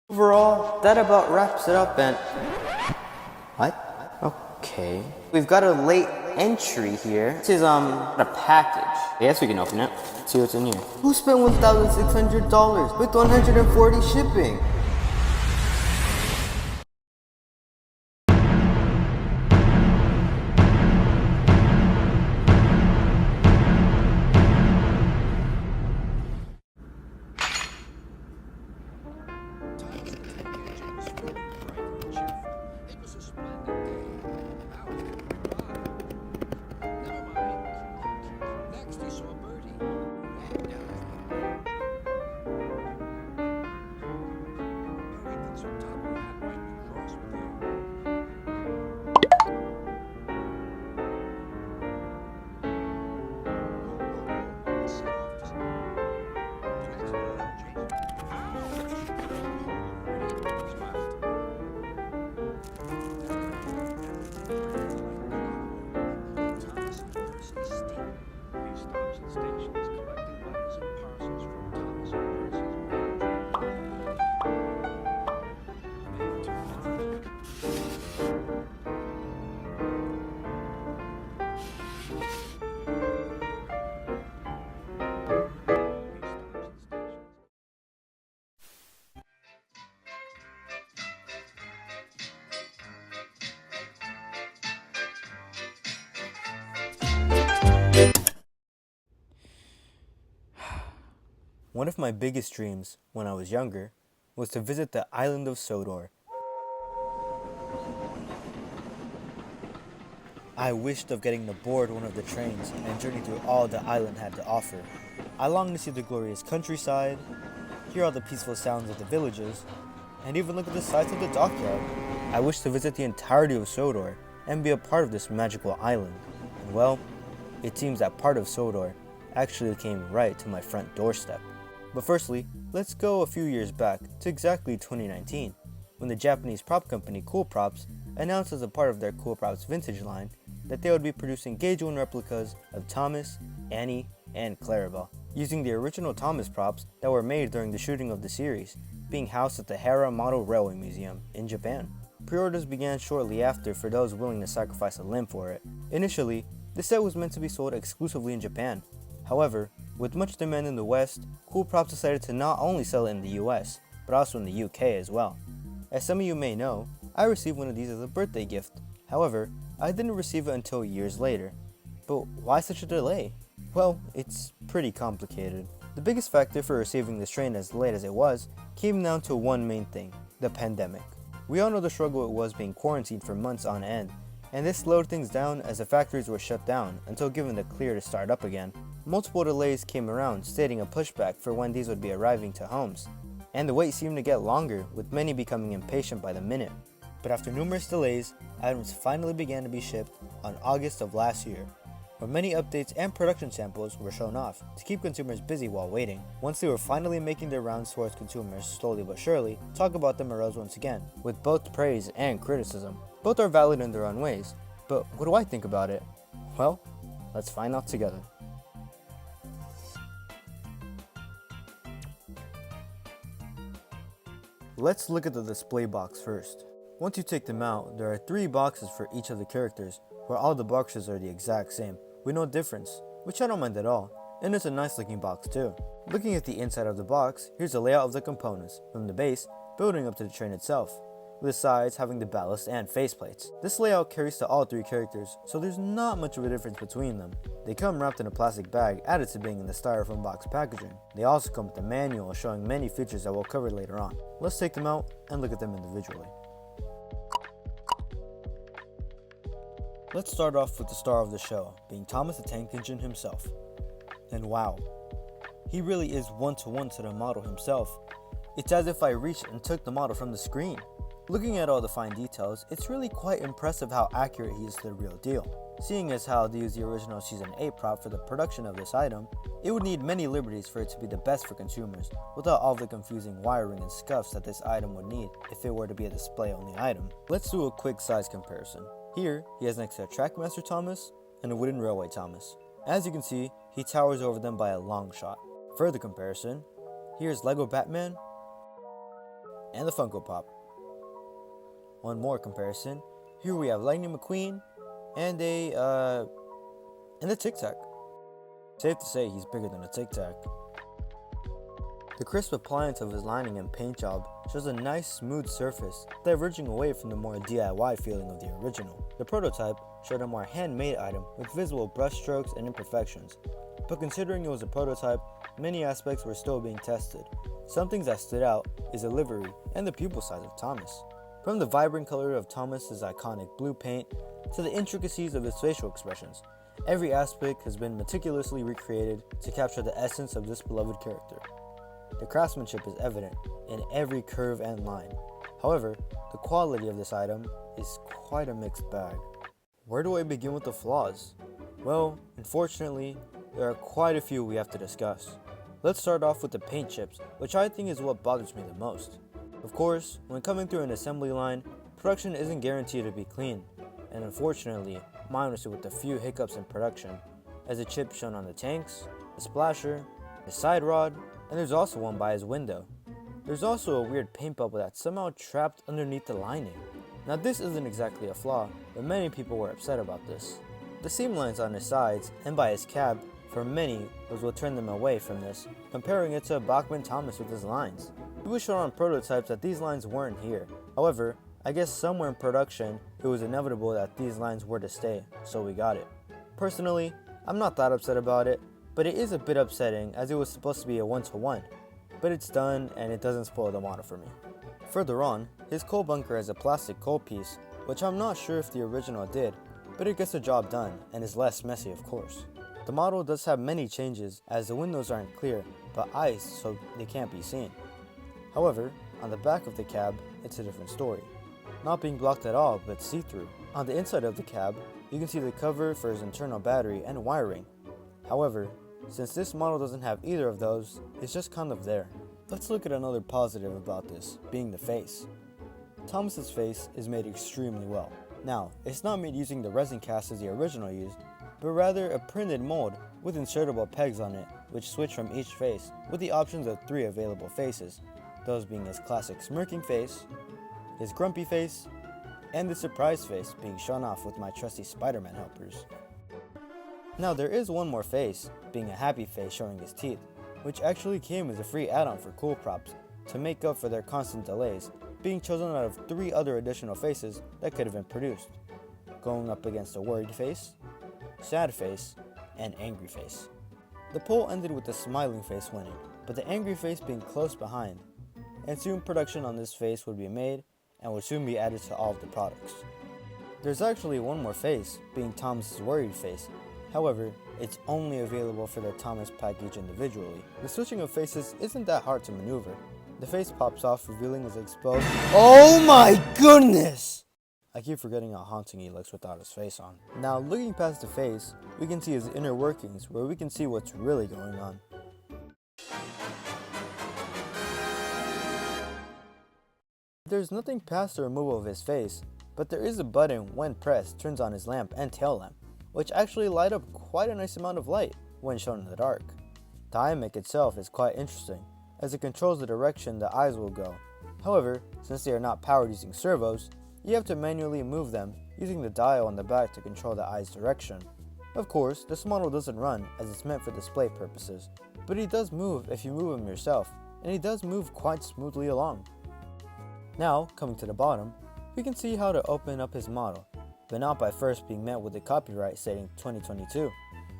Overall, that about wraps it up and... What? Okay. We've got a late entry here. This is, a package. I guess we can open it. Let's see what's in here. Who spent $1,600 with 140 shipping? One of my biggest dreams when I was younger was to visit the island of Sodor. I wished of getting to board one of the trains and journey through all the island had to offer. I longed to see the glorious countryside, hear all the peaceful sounds of the villages, and even look at the sights of the dockyard. I wished to visit the entirety of Sodor and be a part of this magical island. And well, it seems that part of Sodor actually came right to my front doorstep. But firstly, let's go a few years back to exactly 2019, when the Japanese prop company Coolprops announced as a part of their Coolprops vintage line that they would be producing Gauge 1 replicas of Thomas, Annie, and Clarabel, using the original Thomas props that were made during the shooting of the series, being housed at the Hara Model Railway Museum in Japan. Pre-orders began shortly after for those willing to sacrifice a limb for it. Initially, the set was meant to be sold exclusively in Japan. However, with much demand in the West, Coolprops decided to not only sell it in the US, but also in the UK as well. As some of you may know, I received one of these as a birthday gift. However, I didn't receive it until years later. But why such a delay? Well, it's pretty complicated. The biggest factor for receiving this train as late as it was came down to one main thing: the pandemic. We all know the struggle it was being quarantined for months on end, and this slowed things down as the factories were shut down until given the clear to start up again. Multiple delays came around, stating a pushback for when these would be arriving to homes, and the wait seemed to get longer, with many becoming impatient by the minute. But after numerous delays, items finally began to be shipped on August of last year, where many updates and production samples were shown off to keep consumers busy while waiting. Once they were finally making their rounds towards consumers slowly but surely, talk about them arose once again, with both praise and criticism. Both are valid in their own ways, but what do I think about it? Well, let's find out together. Let's look at the display box first. Once you take them out, there are 3 boxes for each of the characters, where all the boxes are the exact same, with no difference, which I don't mind at all, and it's a nice looking box too. Looking at the inside of the box, here's a layout of the components, from the base, building up to the train itself, with the sides having the ballast and faceplates. This layout carries to all 3 characters, so there's not much of a difference between them. They come wrapped in a plastic bag, added to being in the styrofoam box packaging. They also come with a manual showing many features that we'll cover later on. Let's take them out and look at them individually. Let's start off with the star of the show, being Thomas the Tank Engine himself. And wow, he really is one-to-one to the model himself. It's as if I reached and took the model from the screen. Looking at all the fine details, it's really quite impressive how accurate he is to the real deal. Seeing as how they use the original Season 8 prop for the production of this item, it would need many liberties for it to be the best for consumers, without all the confusing wiring and scuffs that this item would need if it were to be a display-only item. Let's do a quick size comparison. Here, he has next to a Trackmaster Thomas and a Wooden Railway Thomas. As you can see, he towers over them by a long shot. Further comparison, here's Lego Batman and the Funko Pop. One more comparison. Here we have Lightning McQueen and a Tic Tac. Safe to say he's bigger than a Tic Tac. The crisp appliance of his lining and paint job shows a nice smooth surface, diverging away from the more DIY feeling of the original. The prototype showed a more handmade item with visible brush strokes and imperfections, but considering it was a prototype, many aspects were still being tested. Some things that stood out is the livery and the pupil size of Thomas. From the vibrant color of Thomas's iconic blue paint to the intricacies of his facial expressions, every aspect has been meticulously recreated to capture the essence of this beloved character. The craftsmanship is evident in every curve and line. However, the quality of this item is quite a mixed bag. Where do I begin with the flaws? Well, unfortunately, there are quite a few we have to discuss. Let's start off with the paint chips, which I think is what bothers me the most. Of course, when coming through an assembly line, production isn't guaranteed to be clean, and unfortunately, mine was with a few hiccups in production, as the chip shown on the tanks, the splasher, the side rod, and there's also one by his window. There's also a weird paint bubble that's somehow trapped underneath the lining. Now this isn't exactly a flaw, but many people were upset about this. The seam lines on his sides and by his cab, for many, was what turned them away from this, comparing it to Bachman Thomas with his lines. It was shown on prototypes that these lines weren't here. However, I guess somewhere in production, it was inevitable that these lines were to stay, so we got it. Personally, I'm not that upset about it, but it is a bit upsetting as it was supposed to be a one-to-one, but it's done and it doesn't spoil the model for me. Further on, his coal bunker has a plastic coal piece, which I'm not sure if the original did, but it gets the job done and is less messy of course. The model does have many changes as the windows aren't clear, but iced so they can't be seen. However, on the back of the cab, it's a different story. Not being blocked at all, but see-through. On the inside of the cab, you can see the cover for his internal battery and wiring. However, since this model doesn't have either of those, it's just kind of there. Let's look at another positive about this, being the face. Thomas's face is made extremely well. Now, it's not made using the resin cast as the original used, but rather a printed mold with insertable pegs on it, which switch from each face, with the options of 3 available faces, those being his classic smirking face, his grumpy face, and the surprise face being shown off with my trusty Spider-Man helpers. Now there is one more face, being a happy face showing his teeth, which actually came as a free add-on for Coolprops to make up for their constant delays, being chosen out of 3 other additional faces that could have been produced, going up against a worried face, sad face, and angry face. The poll ended with the smiling face winning, but the angry face being close behind, and soon production on this face would be made and would soon be added to all of the products. There's actually one more face, being Thomas's worried face. However, it's only available for the Thomas package individually. The switching of faces isn't that hard to maneuver. The face pops off, revealing his exposed— OH MY GOODNESS! I keep forgetting how haunting he looks without his face on. Now, looking past the face, we can see his inner workings, where we can see what's really going on. There's nothing past the removal of his face, but there is a button when pressed turns on his lamp and tail lamp, which actually light up quite a nice amount of light when shown in the dark. The eye mech itself is quite interesting, as it controls the direction the eyes will go. However, since they are not powered using servos, you have to manually move them using the dial on the back to control the eye's direction. Of course, this model doesn't run as it's meant for display purposes, but he does move if you move him yourself, and he does move quite smoothly along. Now, coming to the bottom, we can see how to open up his model, but not by first being met with the copyright stating 2022,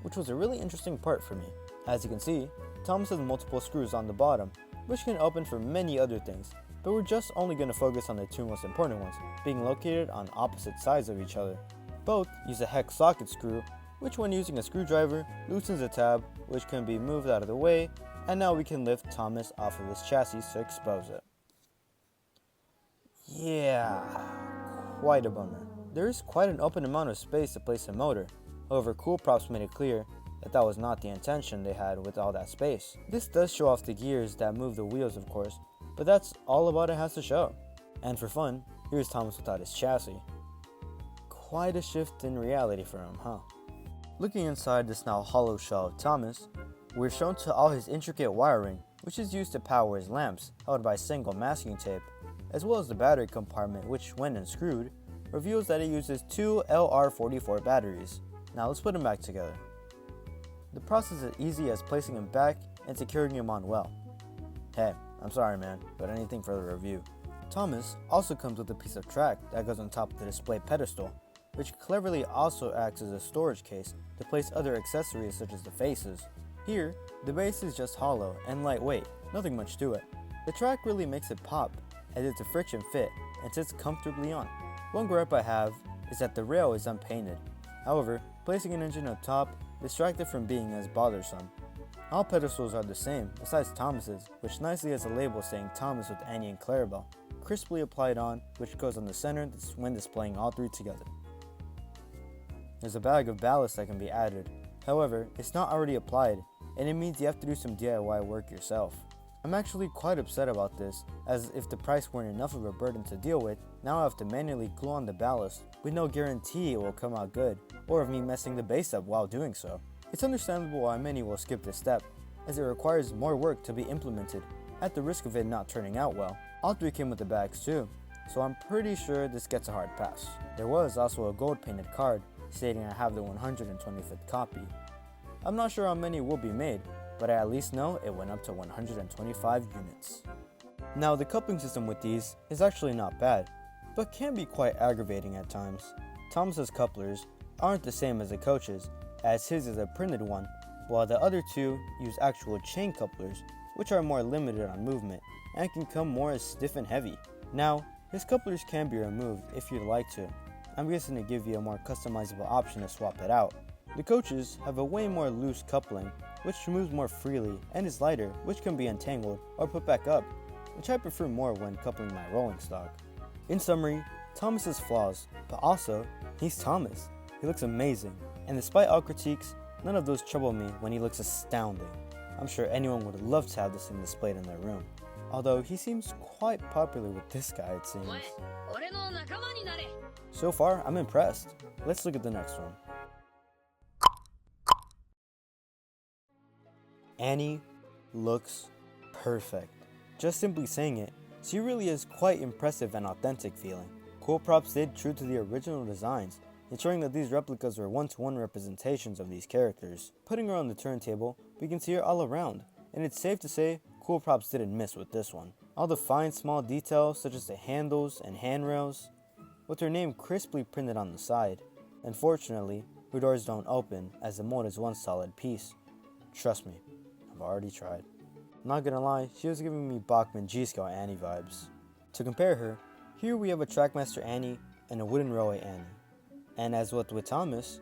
which was a really interesting part for me. As you can see, Thomas has multiple screws on the bottom, which can open for many other things, but we're just only going to focus on the 2 most important ones, being located on opposite sides of each other. Both use a hex socket screw, which when using a screwdriver, loosens a tab, which can be moved out of the way, and now we can lift Thomas off of his chassis to expose it. Yeah, quite a bummer. There is quite an open amount of space to place a motor, however Coolprops made it clear that that was not the intention they had with all that space. This does show off the gears that move the wheels of course, but that's all about it has to show. And for fun, here's Thomas without his chassis. Quite a shift in reality for him, huh? Looking inside this now hollow shell of Thomas, we're shown to all his intricate wiring, which is used to power his lamps, held by single masking tape, as well as the battery compartment, which when unscrewed, reveals that it uses two LR44 batteries. Now let's put them back together. The process is easy as placing them back and securing them on well. Hey, I'm sorry man, but anything for the review. Thomas also comes with a piece of track that goes on top of the display pedestal, which cleverly also acts as a storage case to place other accessories such as the faces. Here, the base is just hollow and lightweight, nothing much to it. The track really makes it pop, as it's a friction fit and sits comfortably on. One gripe I have is that the rail is unpainted. However, placing an engine up top distracts it from being as bothersome. All pedestals are the same, besides Thomas's, which nicely has a label saying Thomas with Annie and Clarabel, crisply applied on, which goes on the center when displaying all three together. There's a bag of ballast that can be added. However, it's not already applied, and it means you have to do some DIY work yourself. I'm actually quite upset about this, as if the price weren't enough of a burden to deal with, now I have to manually glue on the ballast, with no guarantee it will come out good, or of me messing the base up while doing so. It's understandable why many will skip this step, as it requires more work to be implemented, at the risk of it not turning out well. All three came with the bags too, so I'm pretty sure this gets a hard pass. There was also a gold painted card, stating I have the 125th copy. I'm not sure how many will be made, but I at least know it went up to 125 units. Now the coupling system with these is actually not bad, but can be quite aggravating at times. Thomas's couplers aren't the same as the coach's, as his is a printed one, while the other two use actual chain couplers, which are more limited on movement and can come more as stiff and heavy. Now, his couplers can be removed if you'd like to. I'm guessing to give you a more customizable option to swap it out. The coaches have a way more loose coupling, which moves more freely, and is lighter, which can be untangled or put back up, which I prefer more when coupling my rolling stock. In summary, Thomas has flaws, but also, he's Thomas. He looks amazing, and despite all critiques, none of those trouble me when he looks astounding. I'm sure anyone would love to have this thing displayed in their room. Although he seems quite popular with this guy, it seems. So far, I'm impressed. Let's look at the next one. Annie looks perfect. Just simply saying it, she really is quite impressive and authentic feeling. Coolprops stayed true to the original designs, ensuring that these replicas were one-to-one representations of these characters. Putting her on the turntable, we can see her all around, and it's safe to say Coolprops didn't miss with this one. All the fine small details such as the handles and handrails, with her name crisply printed on the side. Unfortunately, her doors don't open as the mold is one solid piece. Trust me, I've already tried. I'm not gonna lie, she was giving me Bachman G-Scout Annie vibes. To compare her, here we have a Trackmaster Annie and a Wooden Railway Annie. And as with Thomas,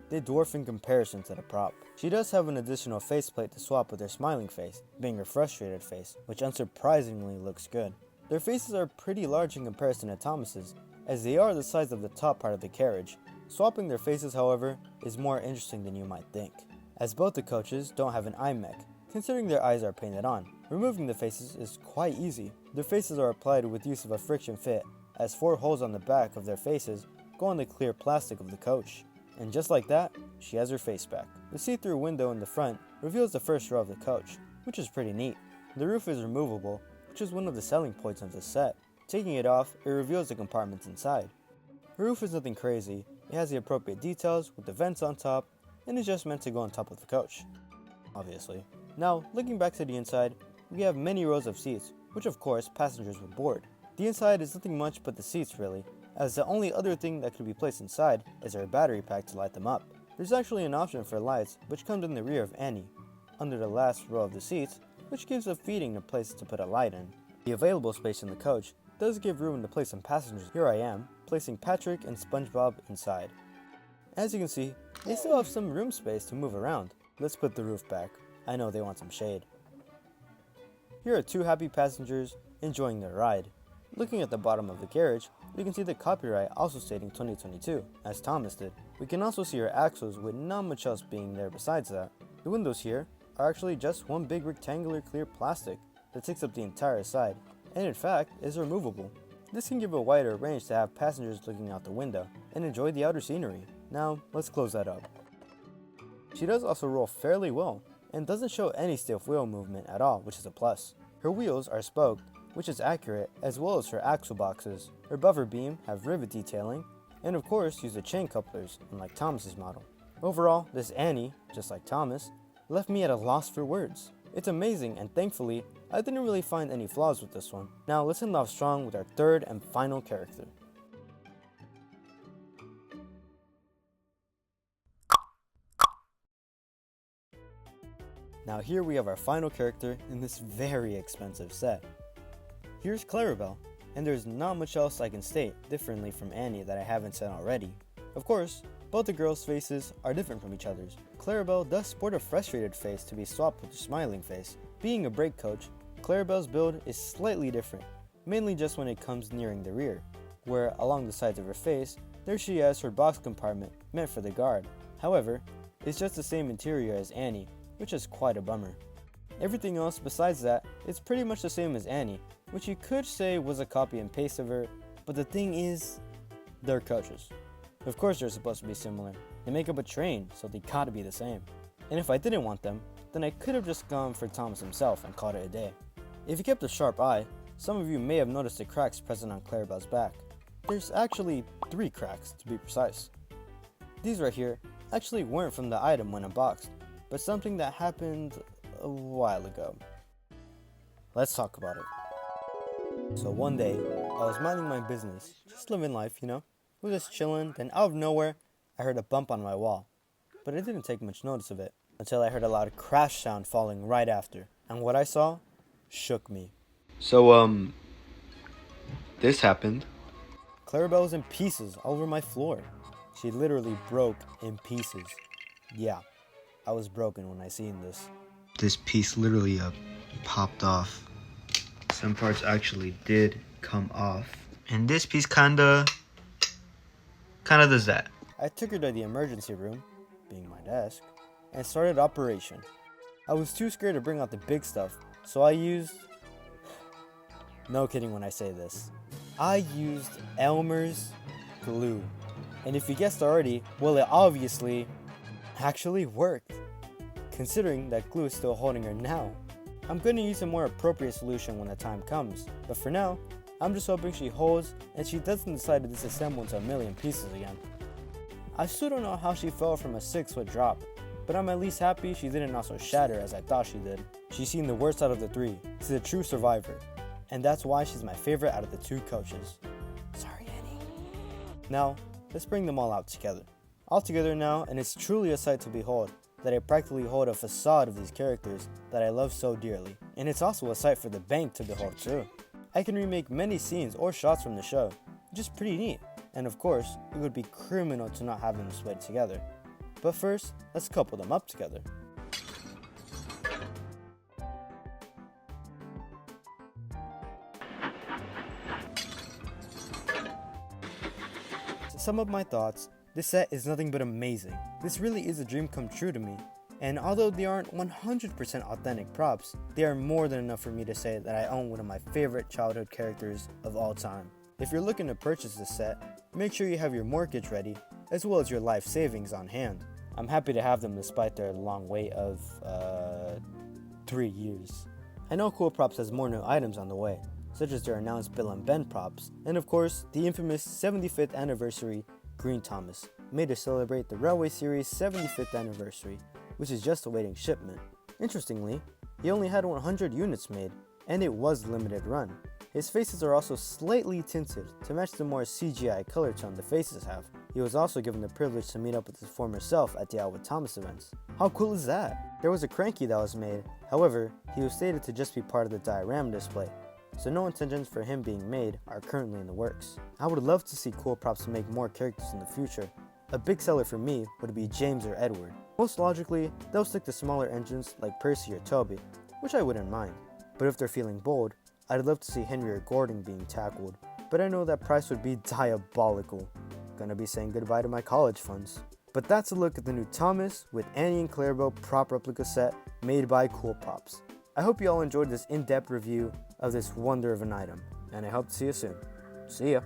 they dwarf in comparison to the prop. She does have an additional faceplate to swap with her smiling face, being her frustrated face, which unsurprisingly looks good. Their faces are pretty large in comparison to Thomas's, as they are the size of the top part of the carriage. Swapping their faces, however, is more interesting than you might think, as both the coaches don't have an eye mech, considering their eyes are painted on. Removing the faces is quite easy. Their faces are applied with use of a friction fit, as 4 holes on the back of their faces go on the clear plastic of the coach. And just like that, she has her face back. The see-through window in the front reveals the first row of the coach, which is pretty neat. The roof is removable, which is one of the selling points of this set. Taking it off, it reveals the compartments inside. The roof is nothing crazy, it has the appropriate details with the vents on top, and is just meant to go on top of the coach, obviously. Now, looking back to the inside, we have many rows of seats, which of course passengers would board. The inside is nothing much but the seats really, as the only other thing that could be placed inside is our battery pack to light them up. There's actually an option for lights, which comes in the rear of Annie, under the last row of the seats, which gives a feeding a place to put a light in. The available space in the coach does give room to place some passengers. Here I am, placing Patrick and SpongeBob inside. As you can see, they still have some room space to move around. Let's put the roof back. I know they want some shade. Here are 2 happy passengers enjoying their ride. Looking at the bottom of the carriage, we can see the copyright also stating 2022, as Thomas did. We can also see our axles with not much else being there besides that. The windows here are actually just one big rectangular clear plastic that takes up the entire side, and in fact is removable. This can give a wider range to have passengers looking out the window and enjoy the outer scenery. Now, let's close that up. She does also roll fairly well, and doesn't show any stiff wheel movement at all, which is a plus. Her wheels are spoked, which is accurate, as well as her axle boxes. Her buffer beam have rivet detailing, and of course use the chain couplers, unlike Thomas's model. Overall, this Annie, just like Thomas, left me at a loss for words. It's amazing, and thankfully, I didn't really find any flaws with this one. Now let's end off strong with our third and final character. Now here we have our final character in this very expensive set. Here's Clarabel, and there's not much else I can state differently from Annie that I haven't said already. Of course, both the girls' faces are different from each other's. Clarabel does sport a frustrated face to be swapped with a smiling face. Being a brake coach, Clarabel's build is slightly different, mainly just when it comes nearing the rear, where along the sides of her face, there she has her box compartment meant for the guard. However, it's just the same interior as Annie, which is quite a bummer. Everything else besides that is pretty much the same as Annie, which you could say was a copy and paste of her, but the thing is, they're coaches. Of course they're supposed to be similar. They make up a train, so they gotta be the same. And if I didn't want them, then I could have just gone for Thomas himself and called it a day. If you kept a sharp eye, some of you may have noticed the cracks present on Clarabel's back. There's actually 3 cracks to be precise. These right here actually weren't from the item when unboxed, but something that happened a while ago. Let's talk about it. So one day, I was minding my business, just living life, you know? I was just chilling, then out of nowhere, I heard a bump on my wall. But I didn't take much notice of it, until I heard a loud crash sound falling right after. And what I saw shook me. So, this happened. Clarabel was in pieces all over my floor. She literally broke in pieces. Yeah, I was broken when I seen this. This piece literally popped off. Some parts actually did come off. And this piece kinda does that. I took her to the emergency room, being my desk, and started operation. I was too scared to bring out the big stuff, so I used... No kidding when I say this. I used Elmer's glue. And if you guessed already, well, it obviously actually worked. Considering that glue is still holding her now. I'm going to use a more appropriate solution when the time comes, but for now, I'm just hoping she holds and she doesn't decide to disassemble into a million pieces again. I still don't know how she fell from a 6-foot drop, but I'm at least happy she didn't also shatter as I thought she did. She's seen the worst out of the 3. She's a true survivor, and that's why she's my favorite out of the 2 coaches. Sorry, Annie. Now, let's bring them all out together. All together now, and it's truly a sight to behold, that I practically hold a facade of these characters that I love so dearly. And it's also a sight for the bank to behold too. I can remake many scenes or shots from the show, which is pretty neat. And of course, it would be criminal to not have them displayed together. But first, let's couple them up together. To sum up my thoughts, this set is nothing but amazing. This really is a dream come true to me. And although they aren't 100% authentic props, they are more than enough for me to say that I own one of my favorite childhood characters of all time. If you're looking to purchase this set, make sure you have your mortgage ready, as well as your life savings on hand. I'm happy to have them despite their long wait of, 3 years. I know Coolprops has more new items on the way, such as their announced Bill and Ben props, and of course, the infamous 75th anniversary Green Thomas, made to celebrate the Railway Series' 75th anniversary, which is just awaiting shipment. Interestingly, he only had 100 units made, and it was limited run. His faces are also slightly tinted to match the more CGI color tone the faces have. He was also given the privilege to meet up with his former self at the Out with Thomas events. How cool is that? There was a cranky that was made, however, he was stated to just be part of the diorama display, so no intentions for him being made are currently in the works. I would love to see Coolprops make more characters in the future. A big seller for me would be James or Edward. Most logically, they'll stick to smaller engines like Percy or Toby, which I wouldn't mind. But if they're feeling bold, I'd love to see Henry or Gordon being tackled, but I know that price would be diabolical. Gonna be saying goodbye to my college funds. But that's a look at the new Thomas with Annie and Clarabel Prop Replica set made by Coolprops. I hope you all enjoyed this in-depth review of this wonder of an item, and I hope to see you soon. See ya!